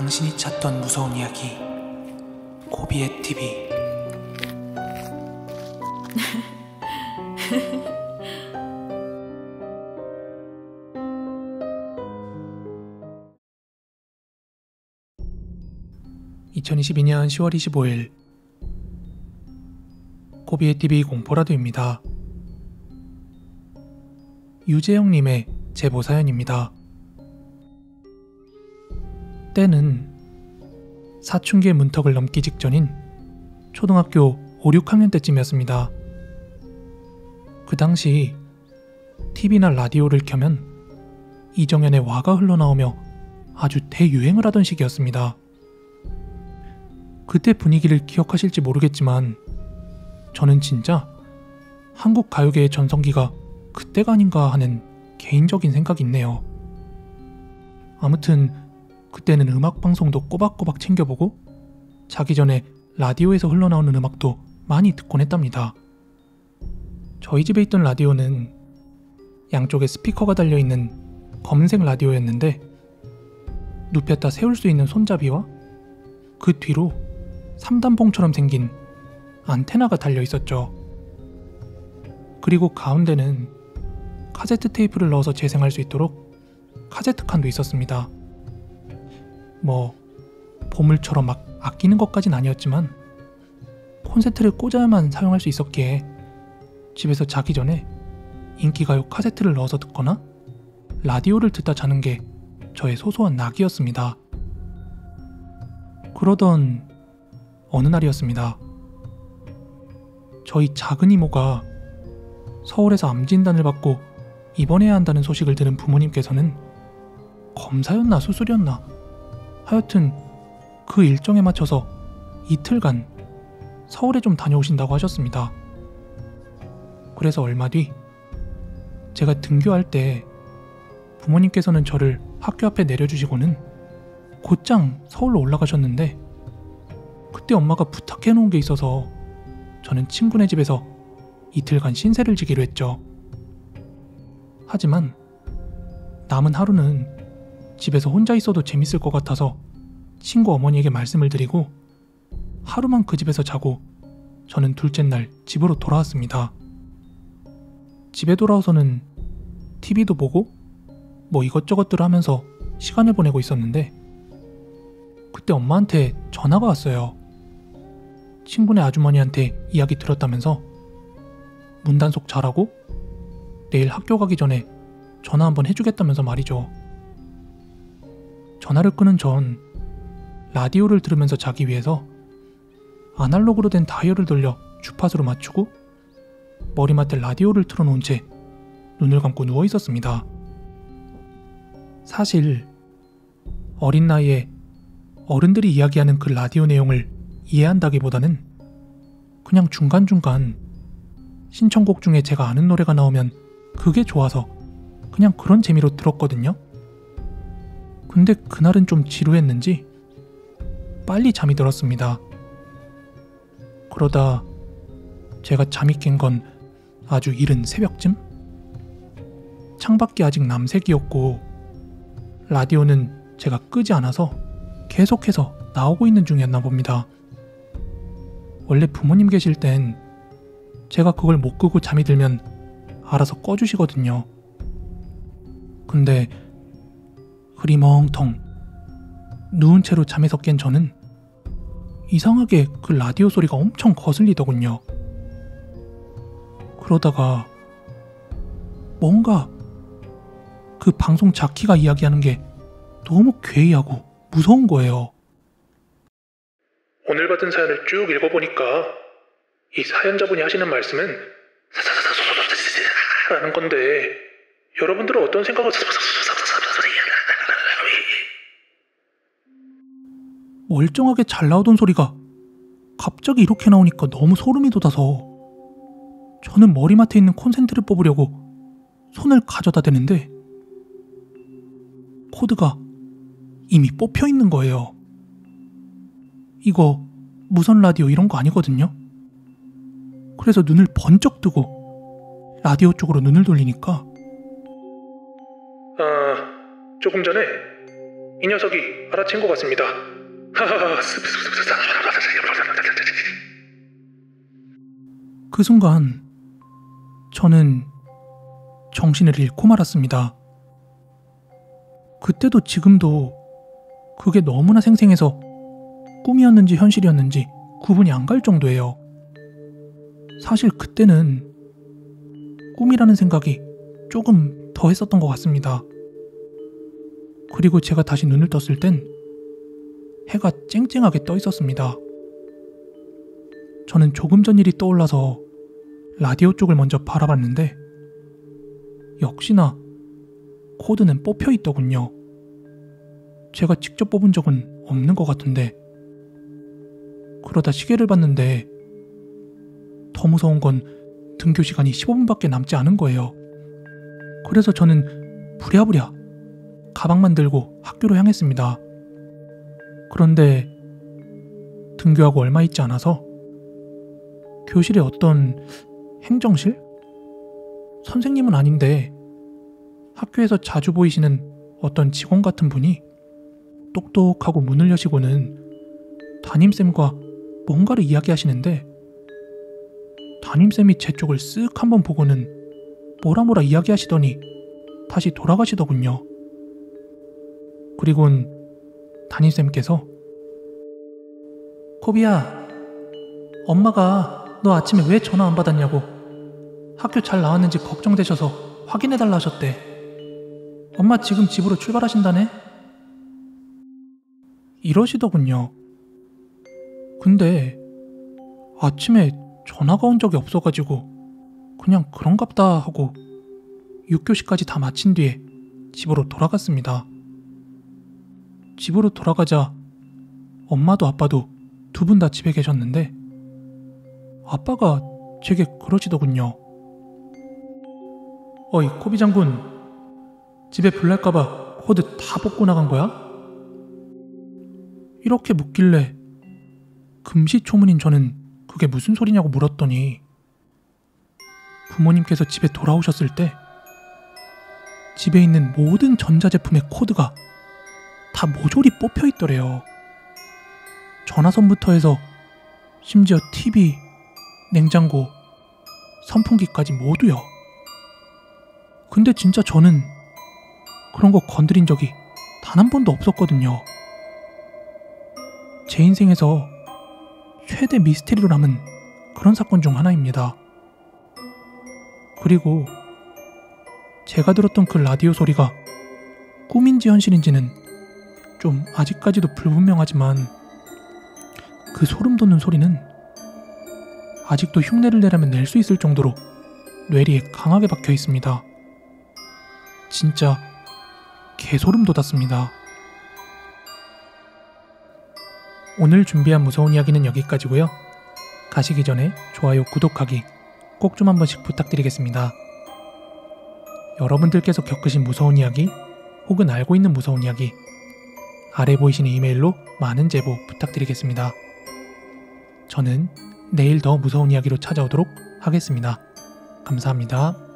당신이 찾던 무서운 이야기 고비의 TV. (2022년 10월 25일) 고비의 TV 공포라도입니다. 유재영님의 제보 사연입니다. 때는 사춘기의 문턱을 넘기 직전인 초등학교 5, 6학년 때쯤이었습니다. 그 당시 TV나 라디오를 켜면 이정현의 와가 흘러나오며 아주 대유행을 하던 시기였습니다. 그때 분위기를 기억하실지 모르겠지만 저는 진짜 한국 가요계의 전성기가 그때가 아닌가 하는 개인적인 생각이 있네요. 아무튼 그때는 음악방송도 꼬박꼬박 챙겨보고 자기 전에 라디오에서 흘러나오는 음악도 많이 듣곤 했답니다. 저희 집에 있던 라디오는 양쪽에 스피커가 달려있는 검은색 라디오였는데 눕혔다 세울 수 있는 손잡이와 그 뒤로 3단봉처럼 생긴 안테나가 달려있었죠. 그리고 가운데는 카세트 테이프를 넣어서 재생할 수 있도록 카세트 칸도 있었습니다. 보물처럼 막 아끼는 것까진 아니었지만 콘센트를 꽂아야만 사용할 수 있었기에 집에서 자기 전에 인기가요 카세트를 넣어서 듣거나 라디오를 듣다 자는 게 저의 소소한 낙이었습니다. 그러던 어느 날이었습니다. 저희 작은 이모가 서울에서 암 진단을 받고 입원해야 한다는 소식을 들은 부모님께서는 검사였나 수술이었나 하여튼 그 일정에 맞춰서 이틀간 서울에 좀 다녀오신다고 하셨습니다. 그래서 얼마 뒤 제가 등교할 때 부모님께서는 저를 학교 앞에 내려주시고는 곧장 서울로 올라가셨는데 그때 엄마가 부탁해 놓은 게 있어서 저는 친구네 집에서 이틀간 신세를 지기로 했죠. 하지만 남은 하루는 집에서 혼자 있어도 재밌을 것 같아서 친구 어머니에게 말씀을 드리고 하루만 그 집에서 자고 저는 둘째 날 집으로 돌아왔습니다. 집에 돌아와서는 TV도 보고 이것저것들 하면서 시간을 보내고 있었는데 그때 엄마한테 전화가 왔어요. 친구네 아주머니한테 이야기 들었다면서 문단속 잘하고 내일 학교 가기 전에 전화 한번 해주겠다면서 말이죠. 전화를 끄는 전 라디오를 들으면서 자기 위해서 아날로그로 된 다이얼을 돌려 주파수로 맞추고 머리맡에 라디오를 틀어놓은 채 눈을 감고 누워 있었습니다. 사실 어린 나이에 어른들이 이야기하는 그 라디오 내용을 이해한다기보다는 그냥 중간중간 신청곡 중에 제가 아는 노래가 나오면 그게 좋아서 그냥 그런 재미로 들었거든요. 근데 그날은 좀 지루했는지 빨리 잠이 들었습니다. 그러다 제가 잠이 깬 건 아주 이른 새벽쯤? 창밖이 아직 남색이었고 라디오는 제가 끄지 않아서 계속해서 나오고 있는 중이었나 봅니다. 원래 부모님 계실 땐 제가 그걸 못 끄고 잠이 들면 알아서 꺼주시거든요. 근데 흐리멍텅 누운 채로 잠에서 깬 저는 이상하게 그 라디오 소리가 엄청 거슬리더군요. 그러다가 뭔가 그 방송 자키가 이야기하는 게 너무 괴이하고 무서운 거예요. 오늘 받은 사연을 쭉 읽어보니까 이 사연자분이 하시는 말씀은 라는 건데 여러분들은 어떤 생각을 멀쩡하게 잘 나오던 소리가 갑자기 이렇게 나오니까 너무 소름이 돋아서 저는 머리맡에 있는 콘센트를 뽑으려고 손을 가져다 대는데 코드가 이미 뽑혀 있는 거예요. 이거 무선 라디오 이런 거 아니거든요. 그래서 눈을 번쩍 뜨고 라디오 쪽으로 눈을 돌리니까 조금 전에 이 녀석이 알아챈 것 같습니다. 그 순간 저는 정신을 잃고 말았습니다. 그때도 지금도 그게 너무나 생생해서 꿈이었는지 현실이었는지 구분이 안 갈 정도예요. 사실 그때는 꿈이라는 생각이 조금 더 했었던 것 같습니다. 그리고 제가 다시 눈을 떴을 땐 해가 쨍쨍하게 떠 있었습니다. 저는 조금 전 일이 떠올라서 라디오 쪽을 먼저 바라봤는데 역시나 코드는 뽑혀 있더군요. 제가 직접 뽑은 적은 없는 것 같은데 그러다 시계를 봤는데 더 무서운 건 등교 시간이 15분밖에 남지 않은 거예요. 그래서 저는 부랴부랴 가방만 들고 학교로 향했습니다. 그런데 등교하고 얼마 있지 않아서 교실에 어떤 행정실? 선생님은 아닌데 학교에서 자주 보이시는 어떤 직원 같은 분이 똑똑하고 문을 여시고는 담임쌤과 뭔가를 이야기하시는데 담임쌤이 제 쪽을 쓱 한번 보고는 뭐라 이야기하시더니 다시 돌아가시더군요. 그리곤 담임쌤께서 코비야, 엄마가 너 아침에 왜 전화 안 받았냐고 학교 잘 나왔는지 걱정되셔서 확인해달라 하셨대. 엄마 지금 집으로 출발하신다네? 이러시더군요. 근데 아침에 전화가 온 적이 없어가지고 그냥 그런갑다 하고 6교시까지 다 마친 뒤에 집으로 돌아갔습니다. 집으로 돌아가자 엄마도 아빠도 두 분 다 집에 계셨는데 아빠가 제게 그러시더군요. 어이 코비 장군, 집에 불날까봐 코드 다 뽑고 나간 거야? 이렇게 묻길래 금시초문인 저는 그게 무슨 소리냐고 물었더니 부모님께서 집에 돌아오셨을 때 집에 있는 모든 전자제품의 코드가 다 모조리 뽑혀 있더래요. 전화선부터 해서 심지어 TV, 냉장고, 선풍기까지 모두요. 근데 진짜 저는 그런 거 건드린 적이 단 한 번도 없었거든요. 제 인생에서 최대 미스테리로 남은 그런 사건 중 하나입니다. 그리고 제가 들었던 그 라디오 소리가 꿈인지 현실인지는 좀 아직까지도 불분명하지만 그 소름 돋는 소리는 아직도 흉내를 내려면 낼 수 있을 정도로 뇌리에 강하게 박혀 있습니다. 진짜 개소름 돋았습니다. 오늘 준비한 무서운 이야기는 여기까지고요. 가시기 전에 좋아요, 구독하기 꼭 좀 한 번씩 부탁드리겠습니다. 여러분들께서 겪으신 무서운 이야기 혹은 알고 있는 무서운 이야기 아래 보이시는 이메일로 많은 제보 부탁드리겠습니다. 저는 내일 더 무서운 이야기로 찾아오도록 하겠습니다. 감사합니다.